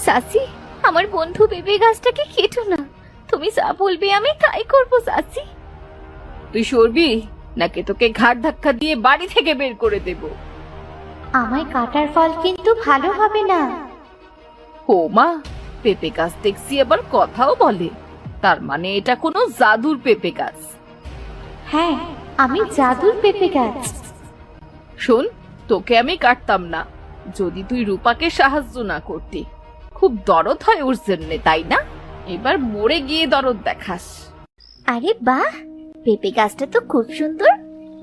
চাচি, আমার বন্ধু পেঁপে গাছটাকে কেটো না। তুমি যা বলবে আমি তাই করবো চাচি। তুই সরবি নাকি তোকে ঘাড় ধাক্কা দিয়ে বাড়ি থেকে বের করে দেব? আমায় কাটার ফল কিন্তু ভালো হবে না। ও মা, পেঁপে গাছ দেখছি আবার কথাও বলে। তার মানে এটা কোনো জাদুর পেঁপে গাছ? হ্যাঁ, আমি জাদুর পেঁপে গাছ। শোন, তোকে আমি কাটতাম না যদি তুই রূপাকে সাহায্য না করতি। খুব দরদ হয় ওর জন্যে, তাই না? এবার মরে গিয়ে দরদ দেখাস। আরে বাহ, পেঁপে গাছটা তো খুব সুন্দর।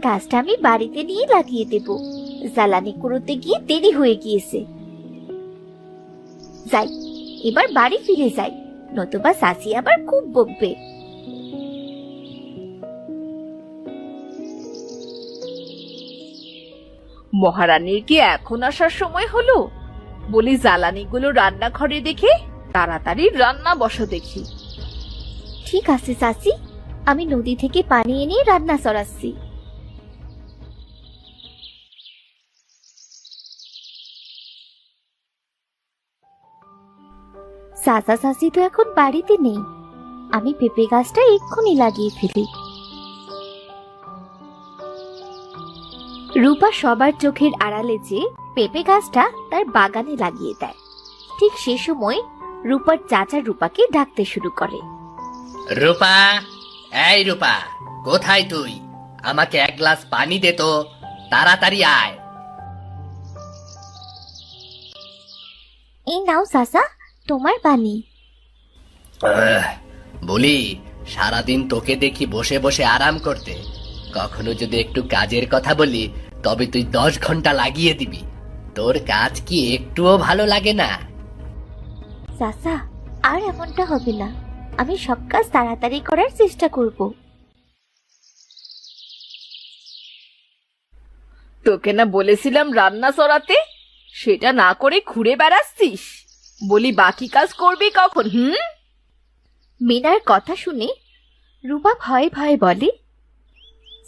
গাছটা আমি বাড়িতে নিয়ে লাগিয়ে দেব। জ্বালানি কুড়োতে গিয়ে দেরি হয়ে গিয়েছে। যাই, এবার বাড়ি ফিরে যাই, নতুবা চাচি আবার খুব বকবে। মহারানীর কি এখন আসার সময় হলো? বলি জ্বালানিগুলো রান্নাঘরে দেখে তাড়াতাড়ি রান্না বসা দেখি। ঠিক আছে চাচি, আমি নদী থেকে পানি এনে রান্না চড়াচ্ছি। চাচা চাচি তো এখন বাড়িতে নেই। আমি পেঁপে গাছটা এক্ষুনি লাগিয়ে ফেলি। রূপা সবার চোখের আড়ালে যে পেঁপে গাছটা তার বাগানে লাগিয়ে দেয়। ঠিক সে সময় রূপার চাচা রূপাকে ডাকতে শুরু করে। রূপা, এই রূপা, কোথায় তুই? আমাকে এক গ্লাস পানি দে তো, তাড়াতাড়ি আয়। এই নাও চাচা, তোমার পানি। বলি, সারাদিন তোকে দেখি বসে বসে আরাম করতে। কখনো যদি একটু কাজের কথা বলি তবে তুই 10 ঘন্টা লাগিয়ে দিবি। তোর কাজ কি একটুও ভালো লাগে না? চাচা, আর এমনটা হবে না। আমি সব কাজ তাড়াতাড়ি করার চেষ্টা করব। তোকে না বলেছিলাম রান্না চড়াতে? সেটা না করে ঘুরে বেড়াচ্ছিস। বলি বাকি কাজ করবি কখন? মিনার কথা শুনে রূপা ভয়ে ভয়ে বলে,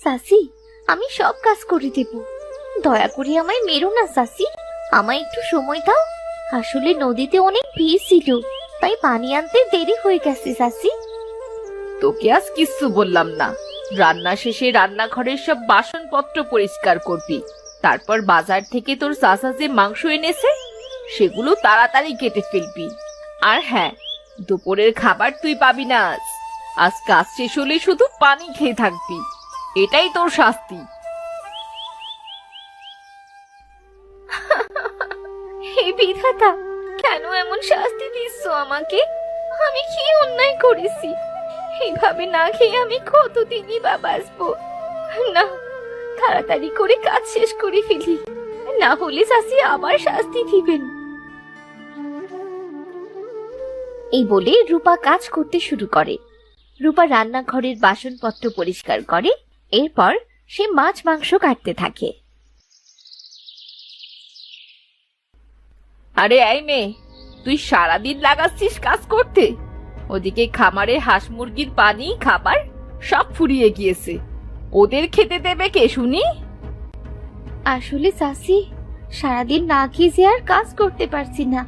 চাচি, আমি সব কাজ করে দেব। দয়া করে আমায় মেরো না চাচি, আমায় একটু সময় দাও। আসলে নদীতে অনেক ভিড় ছিল, তাই পানি আনতে দেরি হয়ে গেছে চাচি। তোকে আজ কিচ্ছু বললাম না। রান্না শেষে রান্নাঘরের সব বাসনপত্র পরিষ্কার করবি। তারপর বাজার থেকে তোর চাচা যে মাংস এনেছে সেগুলো তাড়াতাড়ি কেটে ফেলবি। আর হ্যাঁ, দুপুরের খাবার তুই পাবি না আজ। আজ কাজ শেষ হলে শুধু পানি খেয়ে থাকবি। এটাই তোর শাস্তি। হে বিধাতা, কেন এমন শাস্তি দিচ্ছ আমাকে? আমি কি অন্যায় করেছি? এইভাবে না খেয়ে আমি কতদিনই বা বাঁচবো? না, তাড়াতাড়ি করে কাজ শেষ করে ফেলি, না হলে চাচি আবার শাস্তি দিবেন। এই বলে রূপা কাজ করতে শুরু করে। রূপা রান্নাঘরের বাসনপত্র পরিষ্কার করে। এরপর সে মাছ মাংস কাটতে থাকে। আরে এই মেয়ে, তুই সারাদিন লাগাচ্ছিস কাজ করতে। ওদিকে খামারে হাঁস মুরগির পানি খাবার সব ফুরিয়ে গিয়েছে। ওদের খেতে দেবে কে শুনি? আসলে চাচি, সারাদিন না খেয়ে যে আর কাজ করতে পারছি না।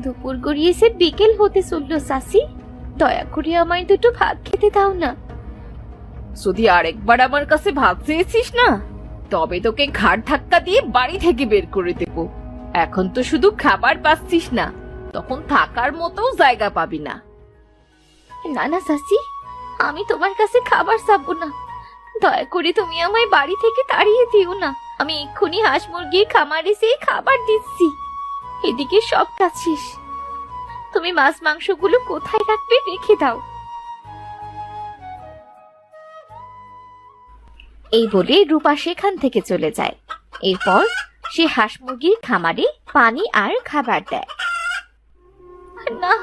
দুপুর গড়িয়েছে, বিকেল হতে চললো চাচি। দয়া করে আমায় দুটো ভাত খেতে দাও না। যদি আরেকবার আমার কাছে ভাত চেয়েছিস না, তবে তোকে ঘাড় ধাক্কা দিয়ে বাড়ি থেকে বের করে দেব। এখন তো শুধু খাবার পাচ্ছিস না, তখন থাকার মতো জায়গা পাবি না। না না চাচি, আমি তোমার কাছে খাবার চাবো না। দয়া করে তুমি আমায় বাড়ি থেকে তাড়িয়ে দিও না। আমি এক্ষুনি হাঁস মুরগির খামারে যেয়ে খাবার দিচ্ছি। এদিকে সব কাজ শেষ। তুমি মাছ মাংসগুলো কোথায় রাখবে রেখে দাও। এই বলে রূপা সেখান থেকে চলে যায়। এরপর সে হাঁস মুরগির খামারে পানি আর খাবার দেয়। না,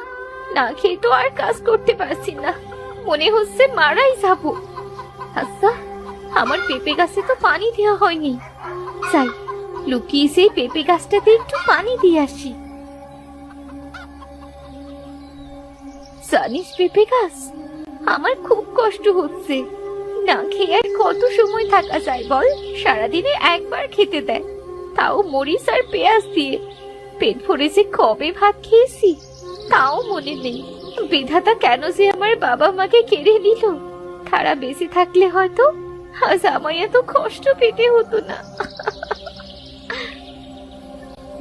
না খেয়ে তো আর কাজ করতে পারছি না। মনে হচ্ছে মারাই যাবো। আচ্ছা, আমার পেঁপে গাছে তো পানি দেওয়া হয়নি। যাই, লুকিয়ে সেই পেঁপে গাছটাতে একটু পানি দিয়ে আসি। জানিস পেঁপে গাছ, আমার খুব কষ্ট হচ্ছে। না খেয়ে আর কত সময় থাকা যায় বল? সারাদিনে একবার খেতে দেয়, তাও মরিচ আর পেঁয়াজ দিয়ে। পেট ভরে যে কবে ভাত খেয়েছি। তাও মনে নেই বিধাতা কেন যে আমার বাবা মাকে কেড়ে নিল। তারা বেঁচে থাকলে হয়তো আজ আমায় এত কষ্ট পেতে হতো না।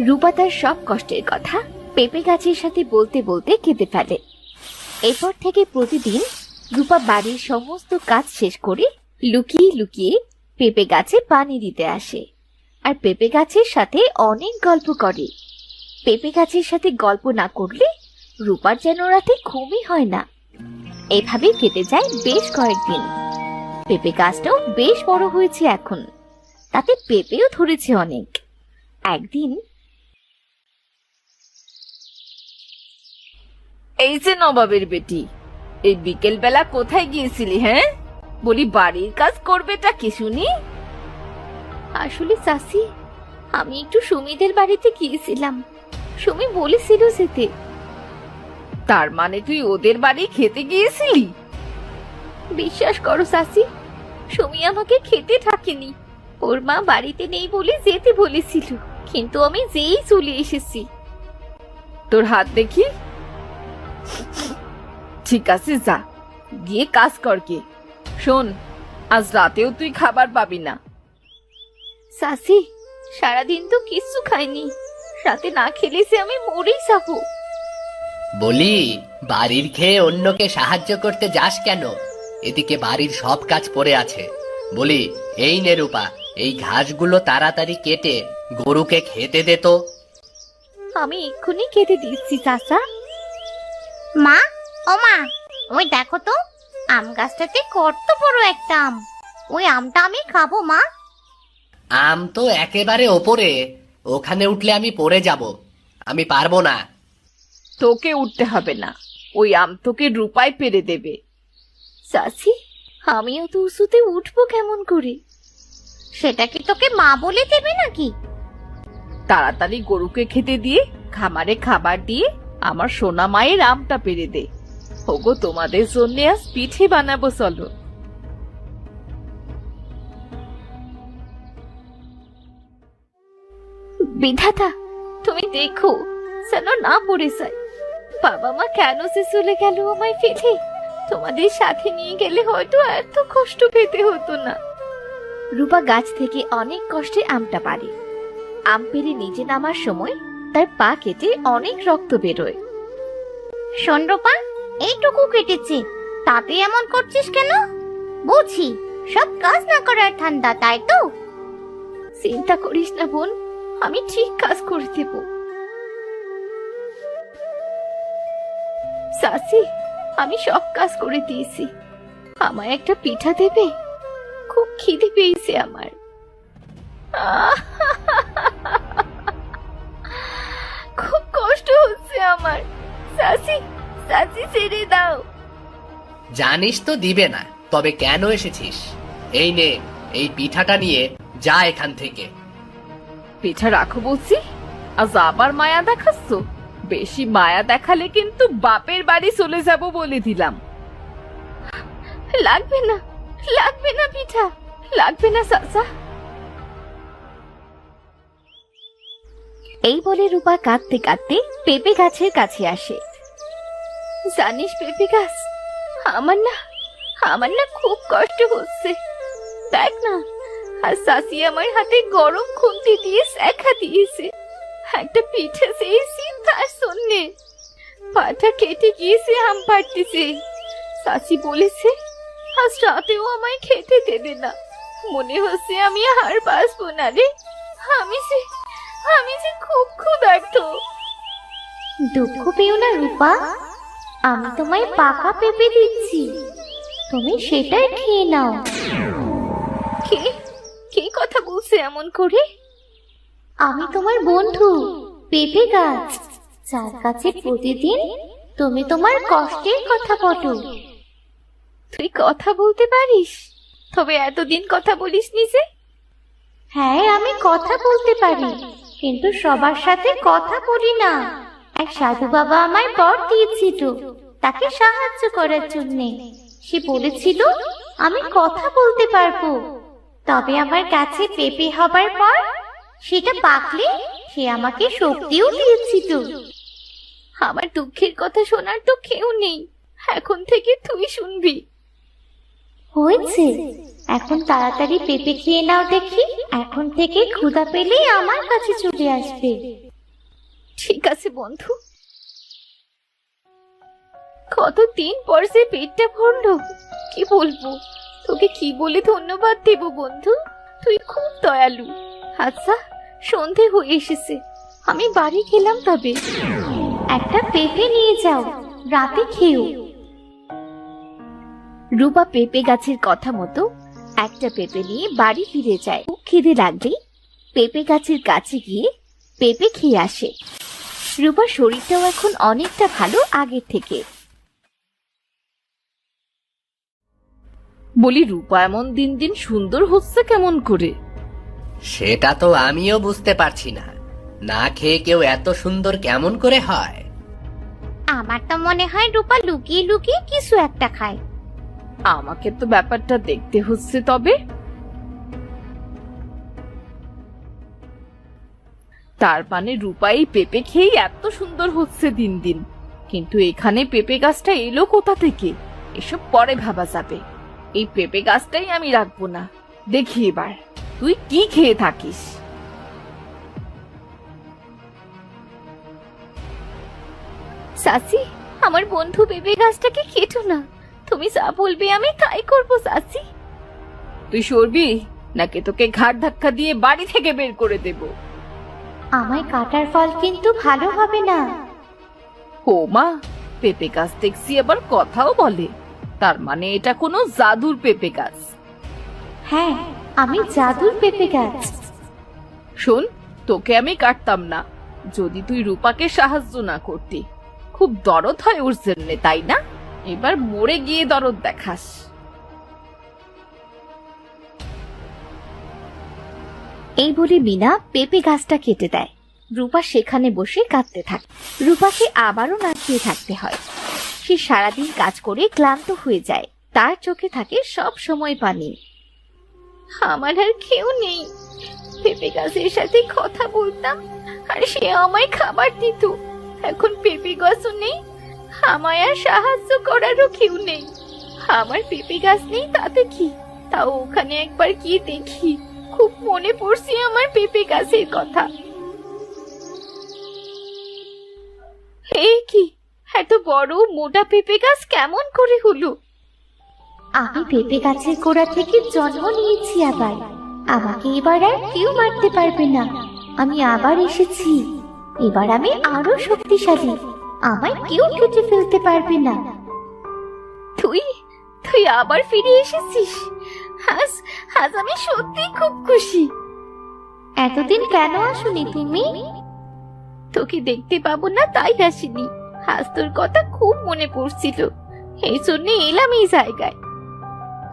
রূপা তার সব কষ্টের কথা পেঁপে গাছের সাথে বলতে বলতে কেঁদে ফেলে। এরপর থেকে প্রতিদিন রূপা বাড়ির সমস্ত কাজ শেষ করে লুকিয়ে লুকিয়ে পেঁপে গাছে পানি দিতে আসে আর পেঁপে গাছের সাথে অনেক গল্প করে। পেঁপে গাছের সাথে গল্প না করলে রূপার যেন রাতে ঘুমই হয় না। এভাবে কেটে যায় বেশ কয়েকদিন। পেঁপে গাছটাও বেশ বড় হয়েছে এখন, তাতে পেঁপেও ধরেছে অনেক। একদিন, এই যে নবাবের বেটি, এই বিকেল বেলা কোথায় গিয়েছিলি? হ্যাঁ, বলি বাড়ির কাজ করবেটা কি শুনি? আসলে চাচি, আমি একটু সুমিদের বাড়িতে গিয়েছিলাম। সুমি বলেছিল যেতে। তার মানে তুই ওদের বাড়ি খেতে গিয়েছিলি? বিশ্বাস করো চাচি, সুমি আমাকে খেতে থাকেনি। ওর মা বাড়িতে নেই বলে যেতে বলেছিল, কিন্তু আমি যেই চলে এসেছি। তোর হাত দেখি। ঠিক আছে, যা গিয়ে কাজ কর। কে শোন, আজ রাতেও তুই খাবার পাবি না। চাচি, সারাদিন তো কিচ্ছু খাইনি, রাতে না খেলে যে আমি মরেই যাবো। বলি, বাড়ির খেয়ে অন্যকে সাহায্য করতে যাস কেন? এদিকে বাড়ির সব কাজ পড়ে আছে। বলি, এই নে রূপা, এই ঘাসগুলো তাড়াতাড়ি কেটে গরুকে খেতে দে তো। আমি এক্ষুনি কেটে দিচ্ছি চাচা। মা, ও মা, ওই দেখো তো আম গাছটাতে কত বড় একটা আম। ওই আমটা আমি খাবো মা। আম তো একেবারে ওপরে, ওখানে উঠলে আমি পড়ে যাব। আমি পারবো না। তোকে উঠতে হবে না, ওই আম তোকে রূপায় পেরে দেবে। চাচি, আমিও তো উঁচুতে উঠবো কেমন করে? সেটা কি তোকে মা বলে দেবে নাকি? তাড়াতাড়ি গরুকে খেতে দিয়ে খামারে খাবার দিয়ে আমার সোনা মায়ের আমটা পেরে দে। ওগো, তোমাদের জন্য আজ পিঠে বানাবো, চলো। বিধাতা, তুমি দেখো যেন না পড়ে যায়। বাবা মা কেন যে চলে গেল আমায় ফেলে? তোমাদের সাথে নিয়ে গেলে হয়তো এত কষ্ট পেতে হতো না। রূপা গাছ থেকে অনেক কষ্টে আমটা পারে। আম পেরে নিচে নামার সময় তার পা কেটে অনেক রক্ত বেরোয়। শোন রূপা, এইটুকু কেটেছে, তাতে এমন করছিস কেন? বুঝি সব কাজ না করার ঠান্ডা, তাই তো? চিন্তা করিস না বোন, আমি ঠিক কাজ করে দেব। চাচি, আমি সব কাজ করে দিয়েছি। আমায় একটা পিঠা দেবে? খুব খিদে পেয়েছে আমার। খুব কষ্ট হচ্ছে আমার। চাচি, চাচি ছেড়ে দাও। জানিস তো দিবে না, তবে কেন এসেছিস? এই নে, এই পিঠাটা নিয়ে যা এখান থেকে। পিঠা রাখো বলছি, আজ আবার মায়া দেখাচ্ছ? বেশি মায়া দেখালে কিন্তু বাপের বাড়ি চলে যাব বলে দিলাম। লাগবে না, লাগবে না পিঠা, লাগবে না চাচা। এই বলে রূপা কাঁদতে কাঁদতে পেঁপে গাছের কাছে আসে। জানিস পেঁপে গাছ, আমার না খুব কষ্ট হচ্ছে। দেখ না, আর চাচি আমার হাতে গরম খুন্তি দিয়ে শেখা দিয়েছে। একটা পিঠা চেয়েছি তার জন্যে। পাটা কেটে গিয়েছে আম পাড়তেছে। চাচি বলেছে আজ রাতেও আমায় খেতে দেবে না। মনে হচ্ছে আমি আর বাঁচবো না রে। আমি যে খুব ক্ষুধার্ত। দুঃখ পেও না রূপা, আমি তোমায় পাকা পেঁপে দিচ্ছি, তুমি সেটাই খেয়ে নাও। কে কে কথা বলছে এমন করে? আমি তোমার বন্ধু পেঁপে গাছ, যার কাছে প্রতিদিন তুমি তোমার কষ্টের কথা বলো। তুই কথা বলতে পারিস? তবে এতদিন কথা বলিসনি যে? হ্যাঁ, আমি কথা বলতে পারি, কিন্তু সবার সাথে কথা বলি না। এক সাধু বাবা আমায় বর দিয়েছিল তাকে সাহায্য করার জন্য। সে বলেছিল আমি কথা বলতে পারবো, তবে আমার কাছে পেঁপে হবার পর সেটা পাকলে সে আমাকে শক্তিও দিয়েছিল। আমার দুঃখের কথা শোনার তো কেউ নেই, এখন থেকে তুই শুনবি। হয়েছে, এখন তাড়াতাড়ি পেঁপে খেয়ে নাও দেখি। এখন থেকে ক্ষুধা পেলেই আমার কাছে চলে আসবে। ঠিক আছে বন্ধু। কতদিন পর যে পেটটা ভরলো, কি বলবো, তোকে কি বলে ধন্যবাদ দেব বন্ধু, তুই খুব দয়ালু। আচ্ছা, সন্ধে হয়ে এসেছে, আমি বাড়ি গেলাম তবে। একটা পেঁপে নিয়ে যাও, রাতে খেও। রূপা পেঁপে গাছের কথা মতো একটা পেঁপে নিয়ে বাড়ি ফিরে যায়। খুব খিদে লাগলেই পেঁপে গাছের কাছে গিয়ে পেঁপে খেয়ে আসে। রূপার শরীরটাও এখন অনেকটা ভালো আগের থেকে। বলি, রূপা এমন দিন দিন সুন্দর হচ্ছে কেমন করে? সেটা তো আমিও বুঝতে পারছি না, না খেয়ে কেউ এত সুন্দর কেমন করে হয়? আমার তো মনে হয় রূপা লুকিয়ে লুকিয়ে কিছু একটা খায়। আমাকে তো ব্যাপারটা দেখতে হচ্ছে তবে। তার মানে রূপা এই পেঁপে খেয়েই এত সুন্দর হচ্ছে দিন দিন। কিন্তু এখানে পেঁপে গাছটা এলো কোথা থেকে, এসব পরে ভাবা যাবে। এই পেঁপে গাছটাই আমি রাখবো না। দেখি এবার তুই কি খেয়ে থাকিস। সাসি, আমার বন্ধু পেঁপে গাছটাকে কেটো না, তুমি যা বলবে আমি তাই করবো সাসি। তুই সরবি নাকি তোকে ঘাড় ধাক্কা দিয়ে বাড়ি থেকে বের করে দেব? আমায় কাটার ফল কিন্তু ভালো হবে না। ও মা, পেঁপে গাছ দেখছি আবার কথাও বলে, তার মানে এটা কোনো জাদুর পেঁপে গাছ। হ্যাঁ, আমি জাদুর পেঁপে গাছ। শোন, তোকে আমি কাটতাম না যদি তুই রূপাকে সাহায্য না করতি। খুব দরদ হয় ওর জন্যে, তাই না? এবার মরে গিয়ে দরদ দেখাস। এই বলে মিনা পেঁপে গাছটা কেটে দেয়। রূপা সেখানে বসে কাঁদতে থাকে। রূপাকে আবারও না খেয়ে থাকতে হয়। সে সারাদিন কাজ করে ক্লান্ত হয়ে যায়, তার চোখে থাকে সব সময় পানি। আমার আর কেউ নেই, পেঁপে গাছের সাথে কথা বলতাম আর সে আমায় খাবার দিত। এখন পেঁপে গাছও নেই, আমায় আর সাহায্য করারও কেউ নেই। আমার পেঁপে গাছ নেই তাতে কি, তাও ওখানে একবার গিয়ে দেখি। খুব মনে পড়ছে আমার পেঁপে গাছের কথা। এই কি, এত বড় মোটা পেঁপে গাছ কেমন করে হলো? আমি পেঁপে গাছের গোড়া থেকে জন্ম নিয়েছি আবার। আমাকে এবার আর কেউ মারতে পারবে না। আমি আবার এসেছি, এবার আমি আরো শক্তিশালী। আমায় কেউ কেটে ফেলতে পারবে না। তুই তুই আবার ফিরে এসেছিস, আজ আজ আমি সত্যি খুব খুশি। এতদিন কেন আসোনি তুমি? তোকে দেখতে পাবো না তাই আসিনি, আজ তোর কথা খুব মনে পড়ছিল, এই জন্য এলাম এই জায়গায়।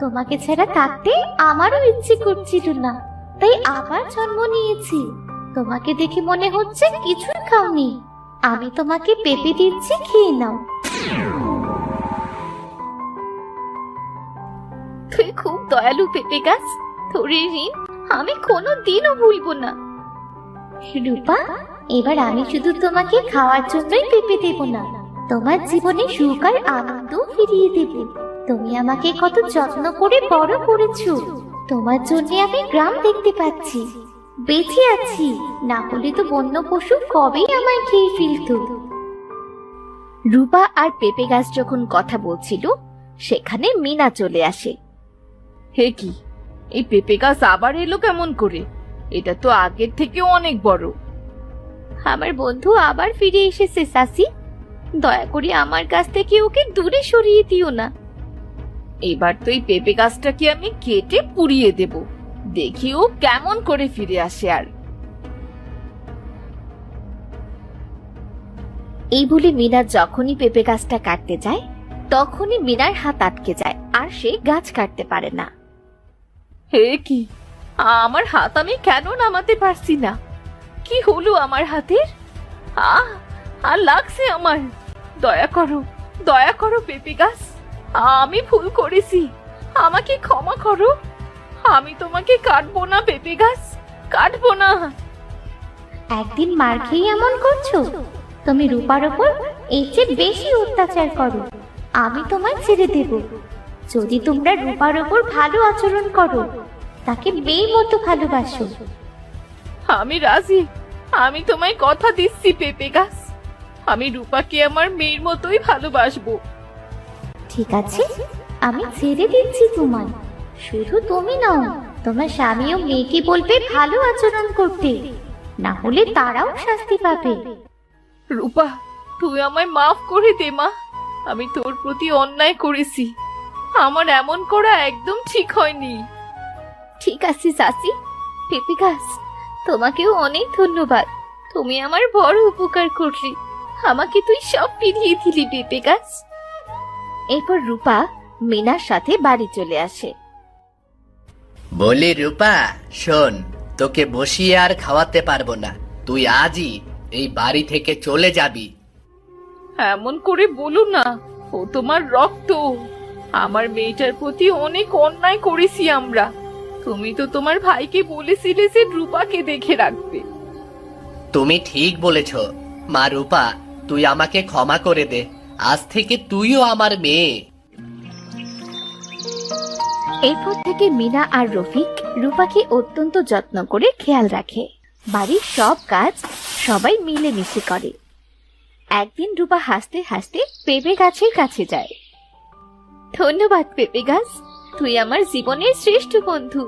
তোমাকে ছাড়া থাকতে আমারও ইচ্ছে করছিল না, তাই আবার জন্ম নিয়েছি। তোমাকে দেখে মনে হচ্ছে কিছুই খাওনি। আমি তোমাকে পেঁপে দিচ্ছি, খেয়ে নাও। তুই খুব দয়ালু পেঁপে গাছ, তোর এই ঋণ আমি কোনোদিনও ভুলবো না। রূপা, এবার আমি শুধু তোমাকে খাওয়ার জন্যই পেঁপে দেব না, তোমার জীবনে সুখ আর আনন্দ ফিরিয়ে দেব। তুমি আমাকে কত যত্ন করে বড় করেছো, তোমার জন্য আমি গ্রাম দেখতে পাচ্ছি, বেঁচে আছি। না হলে তো বন্য পশু কবেই আমায় খেয়ে ফেলতো। রূপা আর পেঁপে গাছ যখন কথা বলছিল, সেখানে মিনা চলে আসে। হে কি, এই পেঁপে গাছ আবার এলো কেমন করে? এটা তো আগের থেকে অনেক বড়। আমার বন্ধু আবার ফিরে এসেছে সাসি, দয়া করে আমার কাছ থেকে ওকে দূরে সরিয়ে দিও না। এবার তো এই পেঁপে গাছটাকে আমি কেটে পুড়িয়ে দেব, দেখি ও কেমন করে ফিরে আসে। আর এই বলে মিনা যখনই পেঁপে গাছটা কাটতে যায়, তখনই মিনার হাত আটকে যায় আর সে গাছ কাটতে পারে না। হে কি, আমার হাত আমি কেন নামাতে পারছি না? কি হলো আমার হাতের? আর লাগছে আমার। দয়া করো পেঁপে গাছ, আমি ভুল করেছি, আমাকে ক্ষমা করো। আমি তোমাকে কাটবো না পেঁপে গাছ, কাটবো না। একদিন মার খেয়ে এমন করছো? তুমি রূপার ওপর এর চেয়ে বেশি অত্যাচার করো, আমি তোমায় ছেড়ে দেব। যদি তোমরা রূপার ওপর ভালো আচরণ করো, তাকে মেয়ের মতো ভালোবাসো। আমি রাজি, আমি তোমায় কথা দিচ্ছি পেঁপে গাছ, আমি রূপাকে আমার মেয়ের মতোই ভালোবাসবো। ঠিক আছে, আমি ছেড়ে দিচ্ছি তোমায়। শুধু তুমি নও, তোমার স্বামীও মেয়েকে বলবে ভালো আচরণ করতে, না হলে তারাও শাস্তি পাবে। রূপা, তুই আমায় মাফ করে দে মা, আমি তোর প্রতি অন্যায় করেছি, আমার এমন করা একদম ঠিক হয়নি। ঠিক আছে চাচি। পেঁপে গাছ, তোমাকেও অনেক ধন্যবাদ, তুমি আমার বড় উপকার করলি, আমাকে তুই সব ফিরিয়ে দিলি পেঁপে গাছ। এরপর রূপা মিনার সাথে বাড়ি চলে আসে। বলি রূপা, শোন, তোকে বসিয়ে আর খাওয়াতে পারবো না, তুই আজই এই বাড়ি থেকে চলে যাবি। এমন করে বলো না, ও তোমার রক্ত, আমার মেয়েটার প্রতি অনেক অন্যায় করেছি আমরা, তুমি তো তোমার ভাইকে বলেছিলে যে রূপাকে দেখে রাখবে। তুমি ঠিক বলেছ মা রূপা, তুই আমাকে ক্ষমা করে দে, আজ থেকে তুইও আমার মেয়ে। এরপর থেকে মিনা আর রফিক রূপাকে অত্যন্ত যত্ন করে খেয়াল রাখে। বাড়ির সব কাজ সবাই মিলেমিশে করে। একদিন রূপা হাসতে হাসতে পেঁপে গাছের কাছে যায়। ধন্যবাদ পেঁপে গাছ, তুই আমার জীবনের শ্রেষ্ঠ বন্ধু,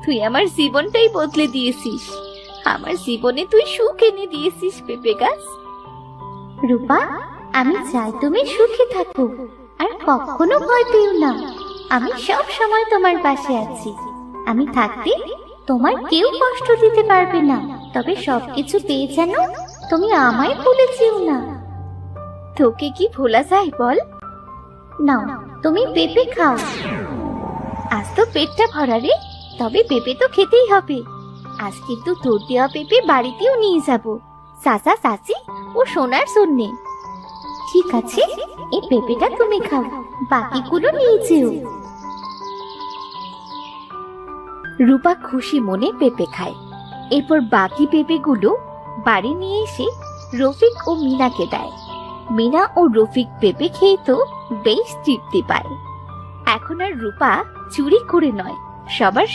তুই আমার জীবনটাই বদলে দিয়েছিস, আমার জীবনে তুই সুখ এনে দিয়েছিস পেঁপে গাছ। রূপা, আমি চাই তুমি সুখে থাকো, আর কখনো ভয় পেও না। আমি সব সময় তোমার পাশে আছি। আমি থাকতে তোমার কেউ কষ্ট দিতে পারবে না। তবে সবকিছু পেয়ে যেন তুমি আমায় ভুলে যেও না। তোকে কি ভোলা যায় বল? নাও, তুমি পেঁপে খাও। আজ তো পেটটা ভরা রে, তবে পেঁপে তো খেতেই হবে। আজ কিন্তু তোর দেওয়া পেঁপে বাড়িতেও নিয়ে যাব, চাচা চাচি ও সোনার জন্যে। ঠিক আছে, এই পেঁপেটা তুমি খাও, বাকিগুলো নিয়ে যেও। রূপা খুশি মনে পেঁপে খায়। এরপর বাকি পেঁপেগুলো বাড়ি নিয়ে এসে রফিক ও মিনাকে দেয়। মিনা ও রফিক পেঁপে খেয়ে তো বেশ তৃপ্তি পায়। এখন আর রূপা চুরি করে নয়, সবার